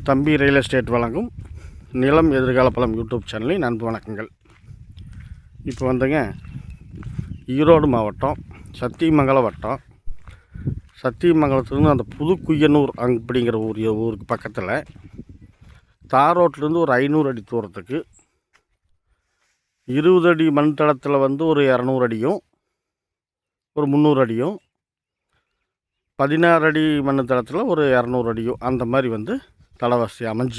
தம்பி real estate வழங்கும் நிலம் எதிர்கால பலம் யூடியூப் சேனலின் அன்பு வணக்கங்கள். இப்போ வந்துங்க ஈரோடு மாவட்டம் சத்தியமங்கலம் வட்டம், சத்தியமங்கலத்துலேருந்து அந்த புதுக்குய்யனூர் அப்படிங்கிற ஊருக்கு பக்கத்தில் தாரோட்டிலேருந்து ஒரு 500 அடி தூரத்துக்கு 20 அடி மண் தளத்தில் ஒரு 200 அடியும் ஒரு 300 அடியும் 16 அடி மண் தளத்தில் ஒரு 200 அடியும் அந்த மாதிரி தளவசி அமைஞ்ச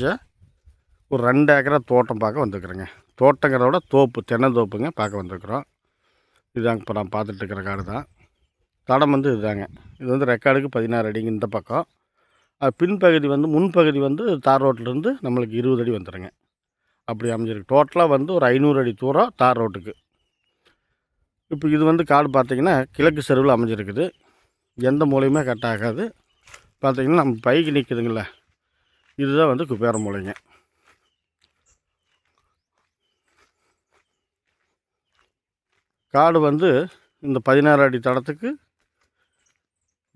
ஒரு 2 ஏக்கரா தோட்டம் பார்க்க வந்துருக்குறேங்க. தோட்டங்கிறத தோப்பு, தென்னந்தோப்புங்க பார்க்க வந்துருக்குறோம். இதுதாங்க இப்போ நான் பார்த்துட்ருக்கிற காடு தான். தடம் இதுதாங்க. இது ரெக்கார்டுக்கு 16 அடிங்க இந்த பக்கம். பின்பகுதி முன்பகுதி தார் ரோட்டிலேருந்து நம்மளுக்கு 20 அடி வந்துடுங்க. அப்படி அமைஞ்சிருக்கு. டோட்டலாக ஒரு 500 அடி தூரம் தார் ரோட்டுக்கு. இப்போ இது காடு பார்த்திங்கன்னா கிழக்கு செருவில் அமைஞ்சிருக்குது. எந்த மூலையுமே கட் ஆகாது. பார்த்திங்கன்னா நம்ம பைக்கு நிற்குதுங்கள, இதுதான் குபேர மூலைங்க. காடு இந்த 16 அடி தடத்துக்கு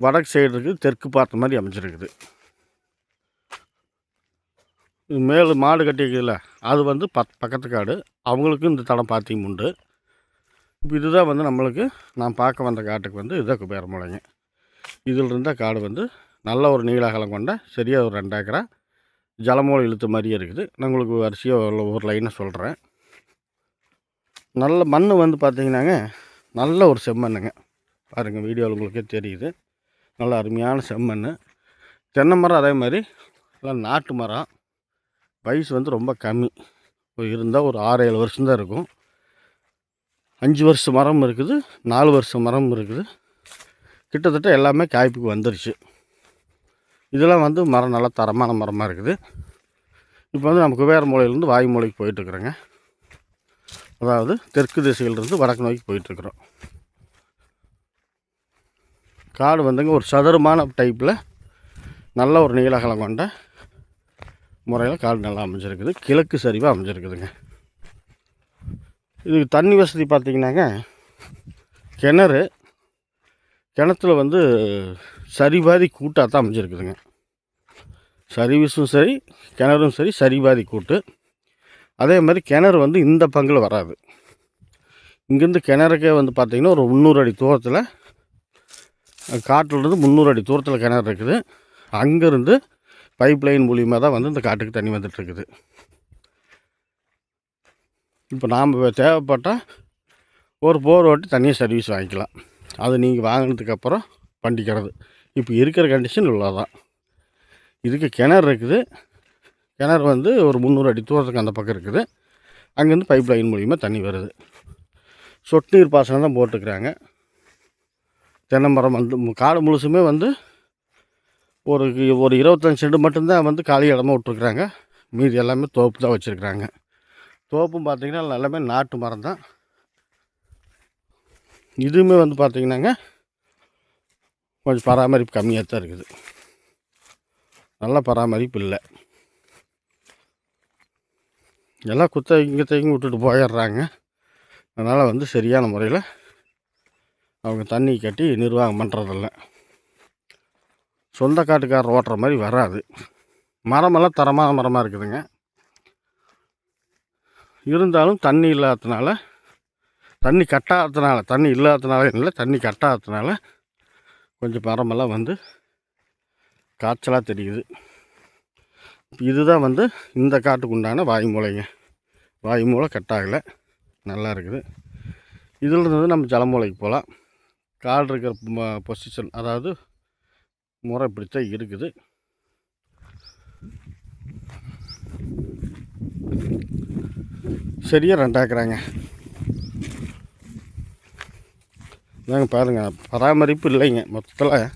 வடக்கு சைடு இருக்குது, தெற்கு பார்த்த மாதிரி அமைஞ்சிருக்குது. இது மேலே மாடு கட்டிக்குதுல்ல, அது பக்கத்து காடு. அவங்களுக்கும் இந்த தடம் பார்த்திங்க உண்டு. இப்போ இதுதான் நம்மளுக்கு நான் பார்க்க வந்த காட்டுக்கு இதுதான் குபேர மூலைங்க. இதில் இருந்தால் காடு நல்ல ஒரு நீளாகலம் கொண்ட சரியாக ஒரு 2 ஏக்கரா ஜலமூலை இழுத்த மாதிரியே இருக்குது. நான் உங்களுக்கு வரிசையாக ஒரு லைனை சொல்கிறேன். நல்ல மண் பார்த்திங்கன்னாங்க நல்ல ஒரு செம்மண்ணுங்க. பாருங்கள், வீடியோவில் உங்களுக்கே தெரியுது. நல்ல அருமையான செம்மண். தென்னை மரம் அதே மாதிரி எல்லாம் நாட்டு மரம். வயசு ரொம்ப கம்மி. இருந்தால் ஒரு 6-7 வருஷம்தான் இருக்கும். 5 வருஷம் மரம் இருக்குது, 4 வருஷம் மரம் இருக்குது. கிட்டத்தட்ட எல்லாமே காய்ப்புக்கு வந்துருச்சு. இதெல்லாம் மரம் நல்லா தரமான மரமாக இருக்குது. இப்போ நம்ம குபேர மூலையிலேருந்து வாயு மூலைக்கு போயிட்டுருக்குறோங்க. அதாவது தெற்கு திசையிலிருந்து வடக்கு நோக்கி போயிட்டுருக்குறோம். காடு ஒரு சதுரமான டைப்பில் நல்ல ஒரு நீளகலம் கொண்ட முறையில் காடு நல்லா அமைஞ்சிருக்குது. கிழக்கு சரிவாக அமைஞ்சிருக்குதுங்க. இதுக்கு தண்ணி வசதி பார்த்திங்கன்னாங்க கிணத்துல சரிபாதி கூட்டாக தான் அமைஞ்சிருக்குதுங்க. சர்வீஸும் சரி, கிணறும் சரி, சரிபாதி கூட்டு. அதே மாதிரி கிணறு இந்த பங்கில் வராது. இங்கேருந்து கிணறுக்கே பார்த்திங்கன்னா ஒரு 300 அடி தூரத்தில், காட்டிலேருந்து 300 அடி தூரத்தில் கிணறு இருக்குது. அங்கேருந்து பைப் லைன் மூலியமாக தான் இந்த காட்டுக்கு தண்ணி வந்துட்டுருக்குது. இப்போ நாம் தேவைப்பட்டால் ஒரு போர் ஓட்டி தண்ணியை சர்வீஸ் வாங்கிக்கலாம். அது நீங்கள் வாங்கினதுக்கப்புறம் பண்ணிக்கிறது. இப்போ இருக்கிற கண்டிஷன் இவ்வளோதான். இதுக்கு கிணறு இருக்குது. கிணறு ஒரு 300 அடி தூரத்துக்கு அந்த பக்கம் இருக்குது. அங்கேருந்து பைப் லைன் மூலியமாக தண்ணி வருது. சொட்டு நீர் பாசனம் தான் போட்டுக்கிறாங்க. தென்னை மரம் காடு முழுசுமே ஒரு 25 சென்ட் மட்டும்தான் காலி இடமா விட்டுருக்குறாங்க. மீதி எல்லாமே தோப்பு தான் வச்சுருக்குறாங்க. தோப்பும் பார்த்திங்கன்னா எல்லாமே நாட்டு மரம் தான். இதுவுமே பார்த்திங்கன்னாங்க கொஞ்சம் பராமரிப்பு கம்மியாக தான் இருக்குது. நல்ல பராமரிப்பு இல்லை. எல்லாம் குத்தகைங்க விட்டுட்டு போயிடுறாங்க. அதனால் சரியான முறையில் அவங்க தண்ணி கட்டி நிர்வாகம் பண்ணுறதில்ல. சொந்த காட்டுக்காரர் ஓட்டுற மாதிரி வராது. மரமெல்லாம் தரமான மரமாக இருக்குதுங்க. இருந்தாலும் தண்ணி இல்லாததுனால, தண்ணி கட்டாததுனால, தண்ணி இல்லாததுனால இல்லை, தண்ணி கட்டாததுனால கொஞ்சம் மரமெல்லாம் காய்ச்சலாக தெரியுது. இதுதான் இந்த காட்டுக்கு உண்டான வாயு மூலைங்க. வாயு மூலை கட்டாகலை, நல்லா இருக்குது. இதில் இருந்து நம்ம ஜலமூலைக்கு போகலாம். காடு இருக்கிற பொசிஷன், அதாவது முறை இப்படித்தான் இருக்குது. சரியாக 2 ஏக்கராங்க. இதாங்க பாருங்கள், பராமரிப்பு இல்லைங்க. மொத்தத்தில்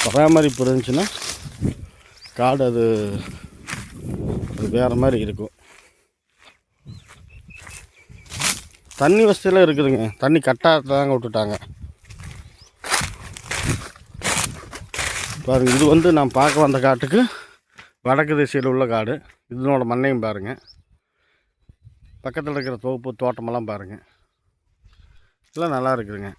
பராமரிப்பு இருந்துச்சுன்னா காடு அது வேறு மாதிரி இருக்கும். தண்ணி வசதியெல்லாம் இருக்குதுங்க. தண்ணி கட்டாதாங்க விட்டுட்டாங்க. பாருங்கள், இது நான் பார்க்க வந்த காட்டுக்கு வடக்கு திசையில் உள்ள காடு. இதனோட மண்ணையும் பாருங்கள். பக்கத்தில் இருக்கிற தோப்பு தோட்டமெல்லாம் பாருங்கள். இதெல்லாம் நல்லா இருக்குதுங்க.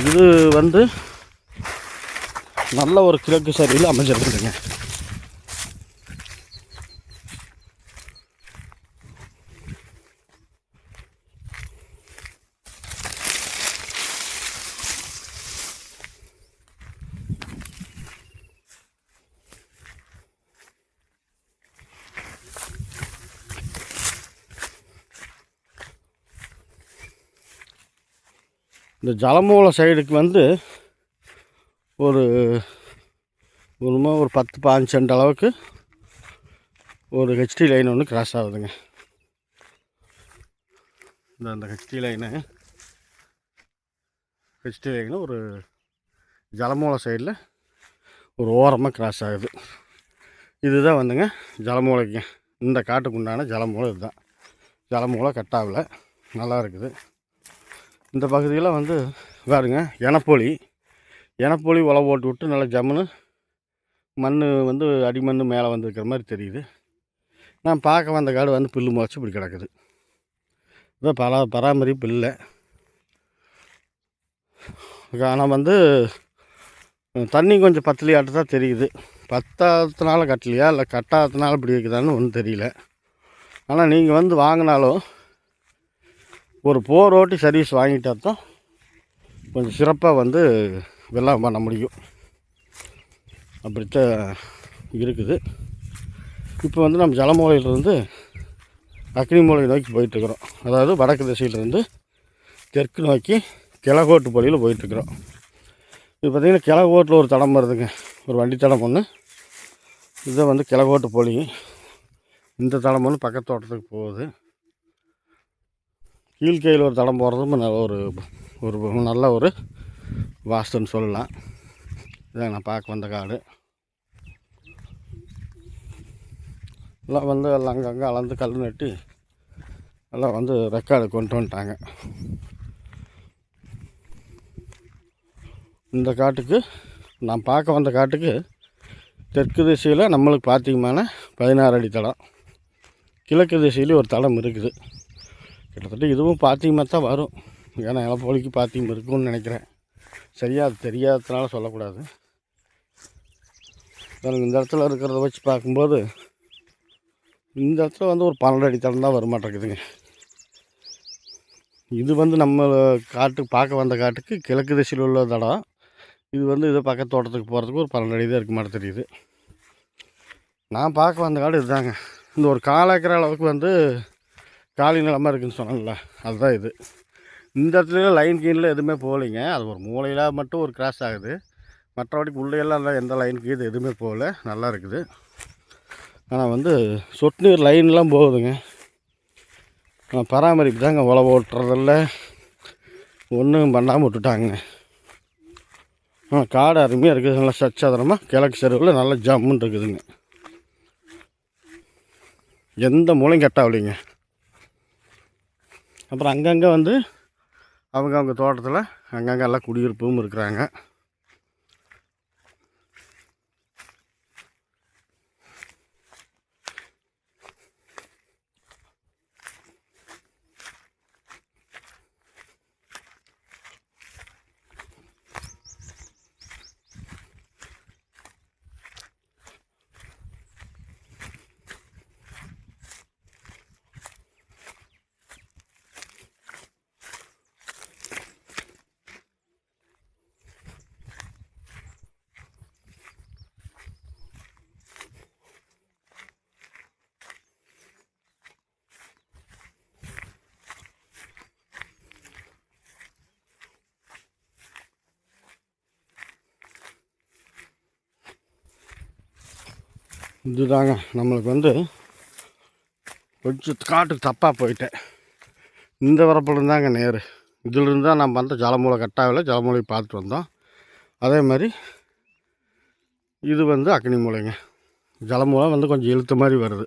இது நல்ல ஒரு கிழக்கு சரியில் அமைஞ்சிருக்குதுங்க. இந்த ஜலமூல சைடுக்கு வந்து ஒரு ஒரு 10-15 சென்ட் அளவுக்கு ஒரு ஹெச்டி லைன் ஒன்று கிராஸ் ஆகுதுங்க. இந்த ஹெச்டி லைனு ஒரு ஜலமூல சைடில் ஒரு ஓரமாக கிராஸ் ஆகுது. இதுதான் வந்துங்க ஜலமூலைக்கு, இந்த காட்டுக்கு உண்டான ஜலமூலை இதுதான். ஜலமூலை கட்டாவில் நல்லா இருக்குது. இந்த பகுதியில் வந்து பாருங்க எனப்பொலி உழவு போட்டு விட்டு நல்லா ஜம்முன்னு மண் வந்து அடிமண் மேலே வந்துருக்கிற மாதிரி தெரியுது. நான் பார்க்க வந்த காடு வந்து புல்லு முளைச்சி இப்படி கிடக்குது. இதை பராமரிப்பு இல்லை. ஆனால் வந்து தண்ணி கொஞ்சம் பத்தலையாட்டு தான் தெரியுது. பத்தாததுனால கட்டலையா இல்லை கட்டாததுனால இப்படி இருக்குதான்னு ஒன்றும் தெரியல. ஆனால் நீங்கள் வந்து வாங்கினாலும் ஒரு போர் ஓட்டி சர்வீஸ் வாங்கிட்டா தான் கொஞ்சம் சிறப்பாக வந்து வெள்ளாமை பண்ண முடியும். அப்படித்தான் இருக்குது. இப்போ வந்து நம்ம ஜலமூலையிலிருந்து அக்னி மூலை நோக்கி போயிட்டுருக்குறோம். அதாவது வடக்கு திசையிலிருந்து தெற்கு நோக்கி கிழக்கோட்டு பொலியில் போயிட்டுருக்குறோம். இது பார்த்திங்கன்னா கிழக்கோட்டில் ஒரு தடம் வருதுங்க, ஒரு வண்டி தடம் ஒன்று. இதை வந்து கிழக்கோட்டு பொலி. இந்த தடம் ஒன்று பக்கத்து தோட்டத்துக்கு போகுது. கீழ்கையில் ஒரு தடம் போகிறதும் ஒரு நல்ல ஒரு வாஸ்துன்னு சொல்லலாம். இதான் நான் பார்க்க வந்த காடு. எல்லாம் வந்து எல்லாம் அங்கங்கே அளந்து கல் நட்டு எல்லாம் வந்து ரெக்கார்டு கொண்டு வந்துட்டாங்க. இந்த காட்டுக்கு நான் பார்க்க வந்த காட்டுக்கு தெற்கு திசையில் நம்மளுக்கு பார்த்திங்கமான 16 அடி தடம், கிழக்கு திசையிலே ஒரு தடம் இருக்குது. கிட்டத்தட்ட இதுவும் பாத்தியமாக தான் வரும். ஏன்னா இலப்பொலிக்கு பாத்தியம் இருக்குன்னு நினைக்கிறேன். சரியாக அது தெரியாததுனால சொல்லக்கூடாது. எனக்கு இந்த இடத்துல இருக்கிறத வச்சு பார்க்கும்போது இந்த இடத்துல வந்து ஒரு 12 அடி தடம் தான் வரமாட்டேங்குதுங்க. இது வந்து நம்ம காட்டுக்கு பார்க்க வந்த காட்டுக்கு கிழக்கு திசையில் உள்ள தடம். இது வந்து இதை பக்கத்து தோட்டத்துக்கு போகிறதுக்கு ஒரு 12 அடி தான் இருக்க மாட்டேன் தெரியுது. நான் பார்க்க வந்த காடு இதுதாங்க. இந்த ஒரு 1/4 ஏக்கர் அளவுக்கு வந்து காலி நிலமாக இருக்குதுன்னு சொன்னாங்கல்ல, அதுதான் இது. இந்த இடத்துல லைன் கீனில் எதுவுமே போகலைங்க. அது ஒரு மூலையில் மட்டும் ஒரு கிராஸ் ஆகுது. மற்றபடிக்கு உள்ளேயெல்லாம் எந்த லைனுக்கு இது எதுவுமே போகல. நல்லா இருக்குது. ஆனால் வந்து சொட்டு நீர் லைன்லாம் போகுதுங்க. பராமரிப்பு தாங்க, உழவு ஓட்டுறதில்ல, ஒன்றும் பண்ணாமல் விட்டுட்டாங்க. காடு அருமையாக இருக்குது. நல்லா சச்சதனமாக கிழக்கு செருவில் நல்லா ஜம்முன்னு இருக்குதுங்க. எந்த மூலையும் கட்டாகலைங்க. அப்புறம் அங்கங்கே வந்து அவங்க தோட்டத்தில் அங்கங்கே எல்லாம் குடியிருப்பும் இருக்கிறாங்க. இதுதாங்க நம்மளுக்கு வந்து கொஞ்சம் காட்டுக்கு தப்பாக போயிட்டேன். இந்த வரப்பில் இருந்தாங்க நேரு. இதிலிருந்து தான் நம்ம வந்து ஜலமூலை கட்டாவில் ஜலமூலை பார்த்துட்டு வந்தோம். அதே மாதிரி இது வந்து அக்னி மூலைங்க. ஜலமூலை வந்து கொஞ்சம் இழுத்த மாதிரி வருது.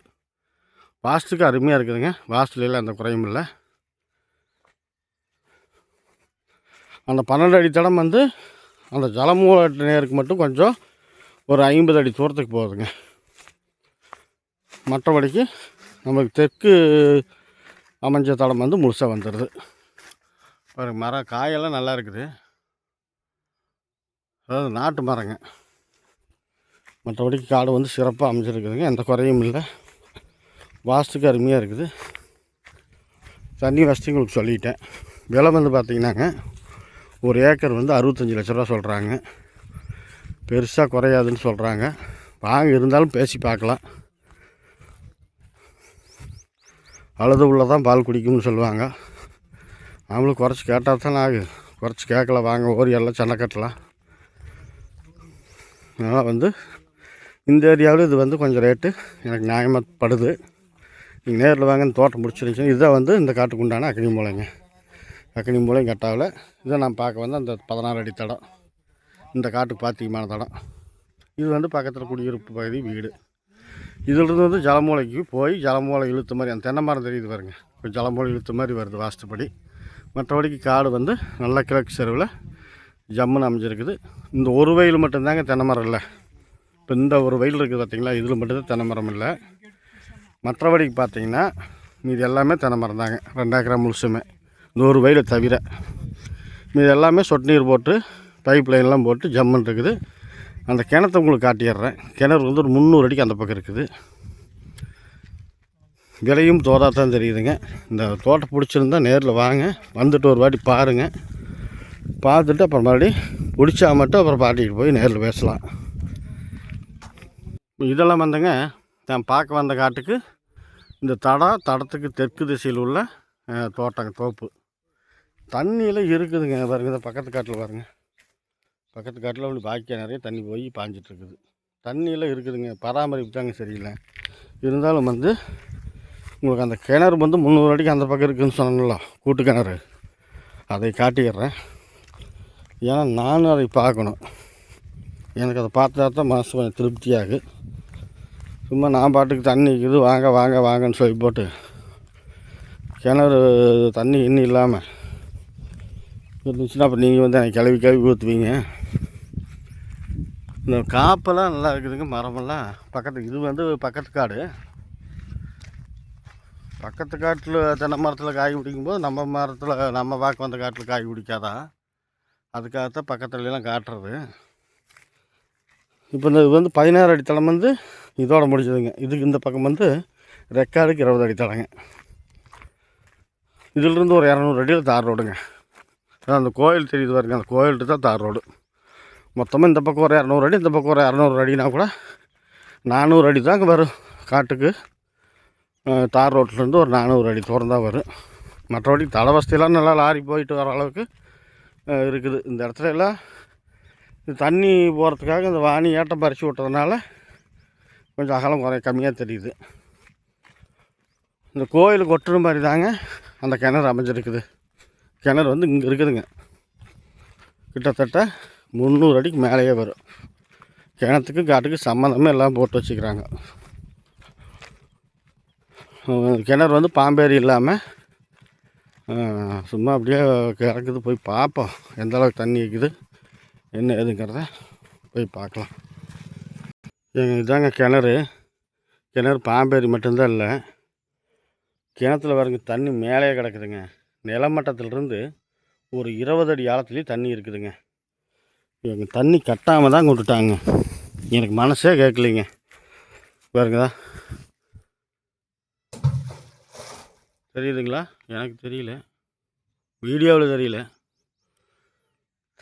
வாஸ்துக்கு அருமையாக இருக்குதுங்க. வாஸ்துலாம் எந்த குறையும் இல்லை. அந்த 12 அடி தடம் வந்து அந்த ஜலமூலை நேருக்கு மட்டும் கொஞ்சம் ஒரு 50 அடி தூரத்துக்கு போகுதுங்க. மற்றபடிக்கு நமக்கு தெற்கு அமைஞ்ச தடம் வந்து முழுசாக வந்துடுது. பாருங்க, மரம் காயெல்லாம் நல்லா இருக்குது. அதாவது நாட்டு மரங்க. மற்றபடிக்கு காடு வந்து சிறப்பாக அமைஞ்சிருக்குதுங்க, எந்த குறையும் இல்லை. வாஸ்துக்கு அருமையாக இருக்குது. தண்ணி வசதி உங்களுக்கு சொல்லிட்டேன். விலை வந்து பார்த்திங்கன்னாங்க, ஒரு ஏக்கர் வந்து 65 லட்ச ரூபா சொல்கிறாங்க. பெருசாக குறையாதுன்னு சொல்கிறாங்க. வாங்க, இருந்தாலும் பேசி பார்க்கலாம். அழுது உள்ளதான் பால் குடிக்கும்னு சொல்லுவாங்க. நம்மளும் குறைச்சி கேட்டால் தானே ஆகுது. குறைச்சி கேட்கல, வாங்க ஓரி எல்லாம் சண்டை கட்டலாம். அதனால் வந்து இந்த ஏரியாவில் இது வந்து கொஞ்சம் ரேட்டு எனக்கு நியாயமாக படுது. நீங்கள் நேரில் வாங்க, இந்த தோட்டம் முடிச்சிருந்துச்சுன்னா இதுதான் வந்து இந்த காட்டுக்கு உண்டான அக்னி மூலைங்க. அக்னி மூலையும் கட்டாவில் இதை நான் பார்க்க வந்து அந்த 16 அடி தடம், இந்த காட்டுக்கு பாத்தியமான தடம். இது வந்து பக்கத்தில் குடியிருப்பு பகுதி வீடு. இதிலிருந்து வந்து ஜலமூலைக்கு போய் ஜலமூலை இழுத்த மாதிரி அந்த தென்னை மரம் தெரியுது பாருங்க, இப்போ ஜலமூலை இழுத்த மாதிரி வருது வாஸ்துப்படி. மற்றபடிக்கு காடு வந்து நல்லா கிழக்கு செருவில் ஜம்முன்னு அமைஞ்சிருக்குது. இந்த ஒரு வயல் மட்டும்தாங்க தென்னை மரம் இல்லை. இப்போ இந்த ஒரு வயல் இருக்குது பார்த்திங்களா, இதில் மட்டும்தான் தென்னை மரம் இல்லை. மற்றபடிக்கு பார்த்திங்கன்னா மீது எல்லாமே தென்னை மரம் தாங்க. 2 ஏக்கரா முழுசுமே, இந்த ஒரு வயலை தவிர மீது எல்லாமே சொட்டு நீர் போட்டு பைப் லைன்லாம் போட்டு ஜம்முன்னு இருக்குது. அந்த கிணத்தை உங்களுக்கு காட்டிடுறேன். கிணறு வந்து ஒரு 300 அடிக்கு அந்த பக்கம் இருக்குது. விலையும் தோதாக தான் தெரியுதுங்க. இந்த தோட்டம் பிடிச்சிருந்தா நேரில் வாங்க, வந்துட்டு ஒரு வாட்டி பாருங்கள். பார்த்துட்டு அப்புறம் மறுபடியும் பிடிச்சா மட்டும் அப்புறம் பாட்டிகிட்டு போய் நேரில் பேசலாம். இதெல்லாம் வந்துங்க நான் பார்க்க வந்த காட்டுக்கு இந்த தடத்துக்கு தெற்கு திசையில் உள்ள தோப்பு. தண்ணியில் இருக்குதுங்க பாருங்க. பக்கத்து காட்டில் பாருங்கள், பக்கத்து காட்டில் அப்படி பாக்கியாக நிறைய தண்ணி போய் பாஞ்சிட்ருக்குது. தண்ணியெல்லாம் இருக்குதுங்க, பராமரிப்பு தாங்க சரியில்லை. இருந்தாலும் வந்து உங்களுக்கு அந்த கிணறு வந்து 300 அடிக்கு அந்த பக்கம் இருக்குதுன்னு சொன்னல, கூட்டு கிணறு, அதை காட்டிடுறேன். ஏன்னா நானும் அதை பார்க்கணும். எனக்கு அதை பார்த்தா தான் மனசு கொஞ்சம் திருப்தியாகும். சும்மா நான் பாட்டுக்கு தண்ணி இருக்குது வாங்க வாங்க வாங்கன்னு சொல்லி போட்டு கிணறு தண்ணி இன்னும் இல்லாமல் இருந்துச்சுன்னா அப்புறம் நீங்கள் வந்து எனக்கு கிளவி ஊற்றுவீங்க. இந்த காப்பெல்லாம் நல்லா இருக்குதுங்க, மரமெல்லாம் பக்கத்து. இது வந்து பக்கத்து காடு. பக்கத்து காட்டில் தென்னை மரத்தில் காய் பிடிக்கும்போது நம்ம மரத்தில் நம்ம பார்க்க வந்த காட்டில் காய் பிடிக்காதான், அதுக்காகத்தான் பக்கத்துலலாம் காட்டுறது. இப்போ இந்த இது வந்து 16 அடி தளம் வந்து இதோட முடிச்சதுங்க. இதுக்கு இந்த பக்கம் வந்து ரெக்கார்டுக்கு 20 அடி தளங்க. இதிலிருந்து ஒரு 200 அடியில் தார் ரோடுங்க. அந்த கோயில் தெரியுது பாருங்க, அந்த கோயில்ட்டு தான் தார் ரோடு. மொத்தமாக இந்த பக்கம் ஒரு 200 அடி, இந்த பக்கம் ஒரு 200 அடினா கூட 400 அடி தாங்க வரும் காட்டுக்கு. தார் ரோட்லேருந்து ஒரு 400 அடி தூரம் தான் வரும். மற்றபடி தலவசதியெல்லாம் நல்லா லாரி போயிட்டு வர அளவுக்கு இருக்குது. இந்த இடத்துல எல்லாம் தண்ணி போகிறதுக்காக இந்த வாணி ஏட்டம் பறித்து விட்டதுனால கொஞ்சம் அகலம் கம்மியாக தெரியுது. இந்த கோயிலுக்கு ஒட்டுற மாதிரி தாங்க அந்த கிணறு அமைஞ்சிருக்குது. கிணறு வந்து இங்கே இருக்குதுங்க, கிட்டத்தட்ட 300 அடிக்கு மேலேயே வரும். கிணத்துக்கு காட்டுக்கு சம்மந்தமே எல்லாம் போட்டு வச்சுக்கிறாங்க. கிணறு வந்து பாம்பேரி இல்லாமல் சும்மா அப்படியே கிடக்குது. போய் பார்ப்போம் எந்த அளவுக்கு தண்ணி இருக்குது என்ன ஏதுங்கிறத போய் பார்க்கலாம். இதாங்க கிணறு. கிணறு பாம்பேரி மட்டும்தான் இல்லை, கிணத்துல பாருங்க தண்ணி மேலே கிடக்குதுங்க. நிலமட்டத்திலிருந்து ஒரு 20 அடி ஆழத்துலேயும் தண்ணி இருக்குதுங்க. இவங்க தண்ணி கட்டாமல் தான் விட்டுட்டாங்க. எனக்கு மனசே கேட்கலைங்க. பாருங்கதா தெரியுதுங்களா? எனக்கு தெரியல, வீடியோவில் தெரியல.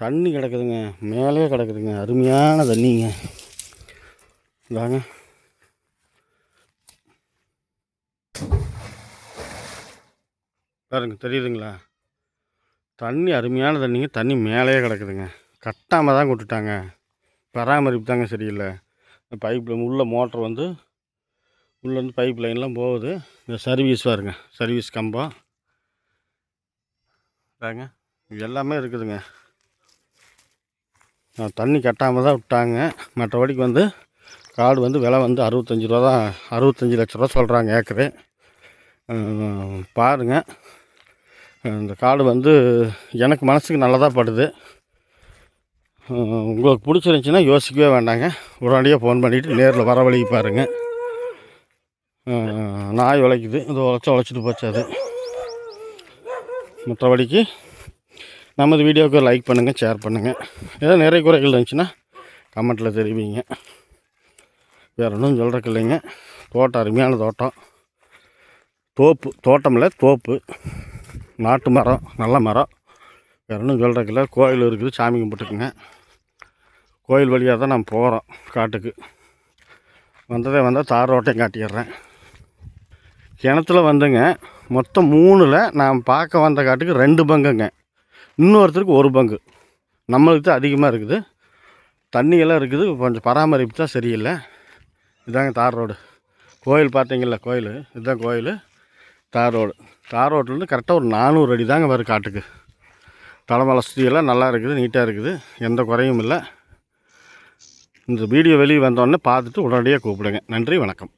தண்ணி கிடக்குதுங்க, மேலே கிடக்குதுங்க, அருமையான தண்ணிங்க. இதாங்க பாருங்க, தெரியுதுங்களா? தண்ணி அருமையான தண்ணிங்க. தண்ணி மேலேயே கிடக்குதுங்க, கட்டாமல் தான் விட்டுட்டாங்க. பராமரிப்பு தாங்க சரியில்லை. பைப்பில் உள்ள மோட்ரு வந்து உள்ளேருந்து பைப் லைன்லாம் போகுது. இந்த சர்வீஸ் பாருங்க, சர்வீஸ் கம்பம் பாருங்க, இது எல்லாமே இருக்குதுங்க. தண்ணி கட்டாமல் தான் விட்டாங்க. மற்றபடிக்கு வந்து காடு வந்து விலை வந்து 65 ரூபா தான், 65 லட்ச ரூபா சொல்கிறாங்க ஏக்கரு. பாருங்கள், இந்த காடு வந்து எனக்கு மனசுக்கு நல்லதாக படுது. உங்களுக்கு பிடிச்சிருந்துச்சின்னா யோசிக்கவே வேண்டாங்க, உடனடியாக ஃபோன் பண்ணிவிட்டு நேரில் வர வழிக்கு பாருங்கள். நாய் உழைக்குது, இது உழைச்சிட்டு போச்சு அது. மற்றபடிக்கு நமது வீடியோவுக்கு லைக் பண்ணுங்கள், ஷேர் பண்ணுங்கள். ஏதோ நிறைய குறைகள் இருந்துச்சுன்னா கமெண்ட்டில் தெரிவிங்க. வேறு ஒன்றும் சொல்கிறக்கு இல்லைங்க. தோட்டம் அருமையான தோட்டம். தோட்டமில்ல தோப்பு, நாட்டு மரம், நல்ல மரம். வேறு ஒன்றும் சொல்கிறக்கு இல்லை. கோயில் இருக்குது, சாமி கும்பிட்டுக்குங்க. கோயில் வழியாக தான் நான் போகிறோம் காட்டுக்கு. வந்தால் தார் ரோட்டையும் காட்டிடுறேன். கிணத்துல வந்துங்க மொத்தம் 3ல் நான் பார்க்க வந்த காட்டுக்கு 2 பங்குங்க, இன்னொருத்தருக்கு 1 பங்கு. நம்மளுக்கு தான் அதிகமாக இருக்குது. தண்ணியெல்லாம் இருக்குது, கொஞ்சம் பராமரிப்பு தான் சரியில்லை. இதாங்க தார் ரோடு. கோயில் பார்த்தீங்களா, கோயில் இதுதான் கோயில். தார் ரோடு. தார் ரோட்லேருந்து கரெக்டாக ஒரு 400 அடி தாங்க வரும் காட்டுக்கு. தலைமலை சுற்றியெல்லாம் நல்லா இருக்குது, நீட்டாக இருக்குது, எந்த குறையும் இல்லை. இந்த வீடியோ வெளியே வந்தோடனே பார்த்துட்டு உடனடியாக கூப்பிடுங்க. நன்றி, வணக்கம்.